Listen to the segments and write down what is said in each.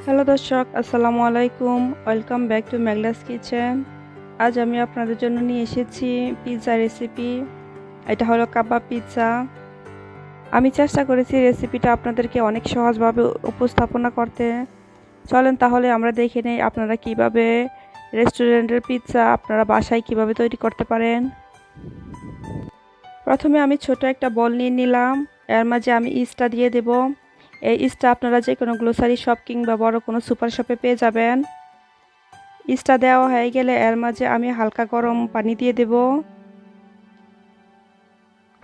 Hello দর্শক, আসসালামু আলাইকুম। ওয়েলকাম ব্যাক টু ম্যাগলাস কিচেন। আজ আমি আপনাদের জন্য নিয়ে এসেছি পিৎজা রেসিপি। এটা হলো কাবাব পিৎজা। আমি চেষ্টা করেছি রেসিপিটা আপনাদেরকে অনেক সহজভাবে উপস্থাপনা করতে। চলেন তাহলে আমরা দেখে নেই আপনারা কিভাবে রেস্টুরেন্টের পিৎজা আপনারা বাসায় কিভাবে তৈরি করতে পারেন। প্রথমে আমি ছোট একটা বল নিয়ে নিলাম। এর মাঝে আমি ইস্টটা দিয়ে দেব। এই ইস্টটা আপনারা যে কোনো গ্রোসারি শপ কিংবা বড় কোনো সুপার শপে পেয়ে যাবেন। ইস্টটা দেওয়া হয়ে গেলে এর মাঝে আমি হালকা গরম পানি দিয়ে দেব।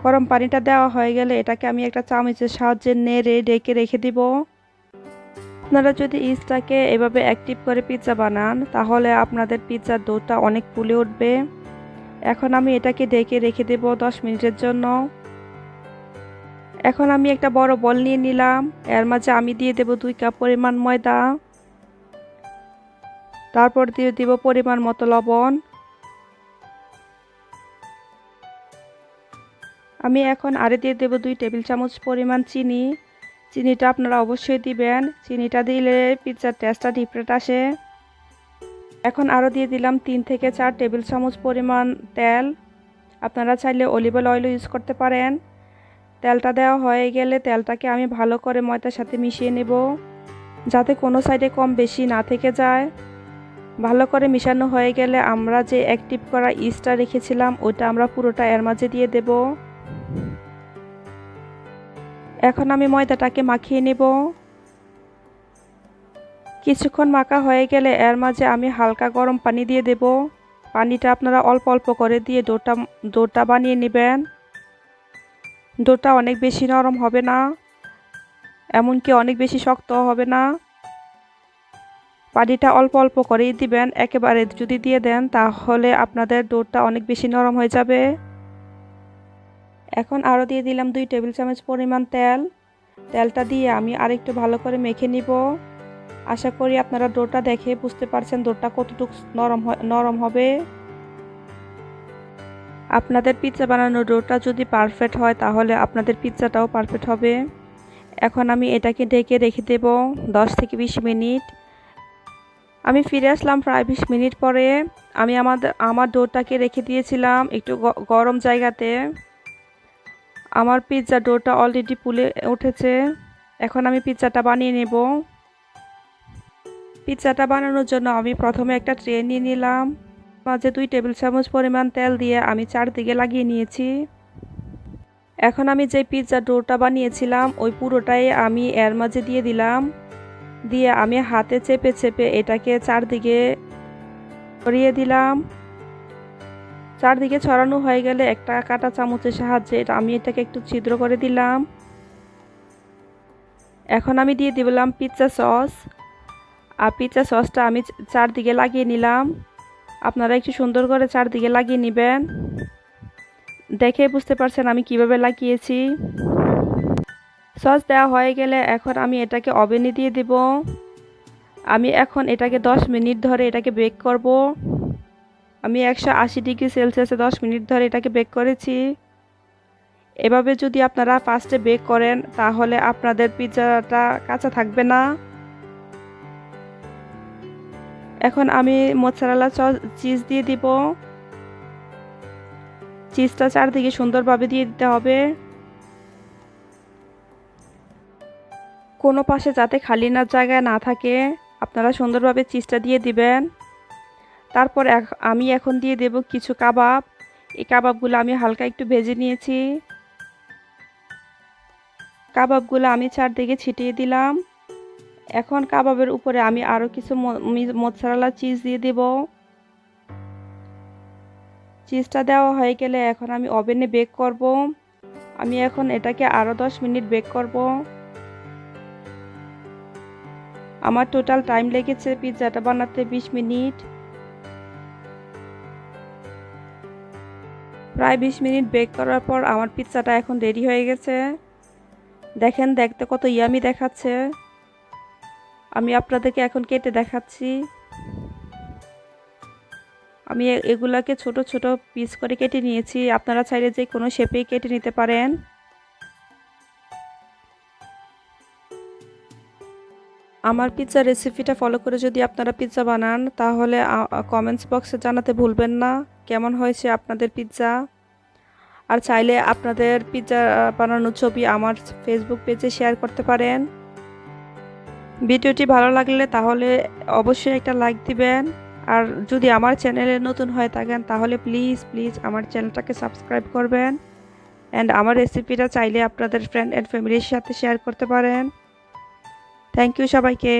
গরম পানিটা দেওয়া হয়ে গেলে এটাকে আমি একটা চামচের সাহায্যে নেড়ে ডেকে রেখে দিব। আপনারা যদি ইস্টটাকে এভাবে অ্যাক্টিভ করে পিৎজা বানান তাহলে আপনাদের পিৎজার ডোটা অনেক ফুলে উঠবে। এখন আমি এটাকে ডেকে রেখে দেব 10 মিনিটের জন্য। এখন আমি একটা বড় বল নিয়ে নিলাম। এর মাঝে আমি দিয়ে দেব 2 কাপ পরিমাণ ময়দা। তারপর দিয়ে দিব পরিমাণ মতো লবণ। আমি এখন আরে দিয়ে দেব 2 টেবিল চামচ পরিমাণ চিনি। চিনিটা আপনারা অবশ্যই দিবেন। চিনিটা দিলে পিৎজার টেস্টটা ডিফারেন্ট আসে। এখন আরও দিয়ে দিলাম 3 থেকে 4 টেবিল চামচ পরিমাণ তেল। আপনারা চাইলে অলিভ অয়েল ইউজ করতে পারেন। তেলটা দেওয়া হয়ে গেলে তেলটাকে আমি ভালো করে ময়দার সাথে মিশিয়ে নেব, যাতে কোনো সাইডে কম বেশি না থেকে যায়। ভালো করে মিশানো হয়ে গেলে আমরা যে অ্যাক্টিভ করা ইস্টটা রেখেছিলাম ওটা আমরা পুরোটা এর মাঝে দিয়ে দেব। এখন আমি ময়দাটাকে মাখিয়ে নেব। কিছুক্ষণ মাখা হয়ে গেলে এর মাঝে আমি হালকা গরম পানি দিয়ে দেব। পানিটা আপনারা অল্প অল্প করে দিয়ে ডোটা বানিয়ে নেবেন। ডোটা অনেক বেশি নরম হবে না, এমনকি অনেক বেশি শক্ত হবে না। পানিটা অল্প অল্প করেই দিবেন। একেবারে যদি দিয়ে দেন তাহলে আপনাদের ডোটা অনেক বেশি নরম হয়ে যাবে। এখন আরও দিয়ে দিলাম 2 টেবিল চামচ পরিমাণ তেল। তেলটা দিয়ে আমি আরেকটু ভালো করে মেখে নিব। আশা করি আপনারা ডোটা দেখে বুঝতে পারছেন ডোটা কতটুকু নরম হবে। আপনাদের পিৎজা বানানোর ডোটা যদি পারফেক্ট হয় তাহলে আপনাদের পিৎজাটাও পারফেক্ট হবে। এখন আমি এটাকে ঢেকে রেখে দেব 10 থেকে 20 মিনিট। আমি ফিরে আসলাম প্রায় 20 মিনিট পরে। আমি আমার ডোটাকে রেখে দিয়েছিলাম একটু গরম জায়গাতে। আমার পিৎজা ডোটা অলরেডি ফুলে উঠেছে। এখন আমি পিৎজাটা বানিয়ে নেব। পিৎজাটা বানানোর জন্য আমি প্রথমে একটা ট্রে নিয়ে নিলাম। মাঝে 2 টেবিল চামচ পরিমাণ তেল দিয়ে আমি চারদিকে লাগিয়ে নিয়েছি। এখন আমি যে পিৎজা ডোটা বানিয়েছিলাম ওই পুরোটাই আমি এর মাঝে দিয়ে দিলাম। দিয়ে আমি হাতে চেপে চেপে এটাকে চারদিকে ছড়িয়ে দিলাম। চারদিকে ছড়ানো হয়ে গেলে একটা কাঁটা চামচের সাহায্যে আমি এটাকে একটু ছিদ্র করে দিলাম। এখন আমি দিয়ে দিলাম পিৎজা সস। আর পিৎজা সসটা আমি চারদিকে লাগিয়ে নিলাম। আপনারা একটু সুন্দর করে চারদিকে লাগিয়ে নেবেন। দেখে বুঝতে পারছেন আমি কিভাবে লাগিয়েছি। সস দেওয়া হয়ে গেলে এখন আমি এটাকে ওভেনে দিয়ে দেব। আমি এখন এটাকে 10 মিনিট ধরে এটাকে বেক করব। আমি 180 ডিগ্রি সেলসিয়াসে 10 মিনিট ধরে এটাকে বেক করেছি। এভাবে যদি আপনারা ফার্স্টে বেক করেন তাহলে আপনাদের পিৎজাটা কাঁচা থাকবে না। এখন আমি মোzzarella চিজ দিয়ে দিব। চিজটা চারদিকে সুন্দরভাবে দিয়ে দিতে হবে। কোনো পাশে যাতে খালি না জায়গায় না থাকে আপনারা সুন্দরভাবে চিজটা দিয়ে দিবেন। তারপর আমি এখন দিয়ে দেব কিছু কাবাব। এই কাবাবগুলো আমি হালকা একটু ভেজে নিয়েছি। কাবাবগুলো আমি চারদিকে ছিটিয়ে দিলাম। এখন কাবাবের উপরে আমি আরও কিছু মোzzarella চিজ দিয়ে দেব। চিজটা দেওয়া হয়ে গেলে এখন আমি ওভেনে বেক করব। আমি এখন এটাকে আরও 10 মিনিট বেক করব। আমার টোটাল টাইম লেগেছে পিৎজাটা বানাতে 20 মিনিট। প্রায় 20 মিনিট বেক করার পর আমার পিৎজাটা এখন রেডি হয়ে গেছে। দেখেন দেখতে কত ইয়ামি দেখাচ্ছে। আমি আপনাদেরকে এখন কেটে দেখাচ্ছি। আমি এগুলাকে ছোট ছোট পিস করে কেটে নিয়েছি। আপনারা চাইলে যে কোনো শেপেই কেটে নিতে পারেন। আমার পিৎজা রেসিপিটা ফলো করে যদি আপনারা পিৎজা বানান তাহলে কমেন্টস বক্সে জানাতে ভুলবেন না কেমন হয়েছে আপনাদের পিৎজা। আর চাইলে আপনাদের পিৎজা বানানোর ছবি আমার ফেসবুক পেজে শেয়ার করতে পারেন। ভিডিওটি ভালো লাগলে তাহলে অবশ্যই একটা লাইক দিবেন। আর যদি আমার চ্যানেলে নতুন হয়ে থাকেন তাহলে প্লিজ আমার চ্যানেলটাকে সাবস্ক্রাইব করবেন। অ্যান্ড আমার রেসিপিটা চাইলে আপনাদের ফ্রেন্ড অ্যান্ড ফ্যামিলির সাথে শেয়ার করতে পারেন। থ্যাংক ইউ সবাইকে।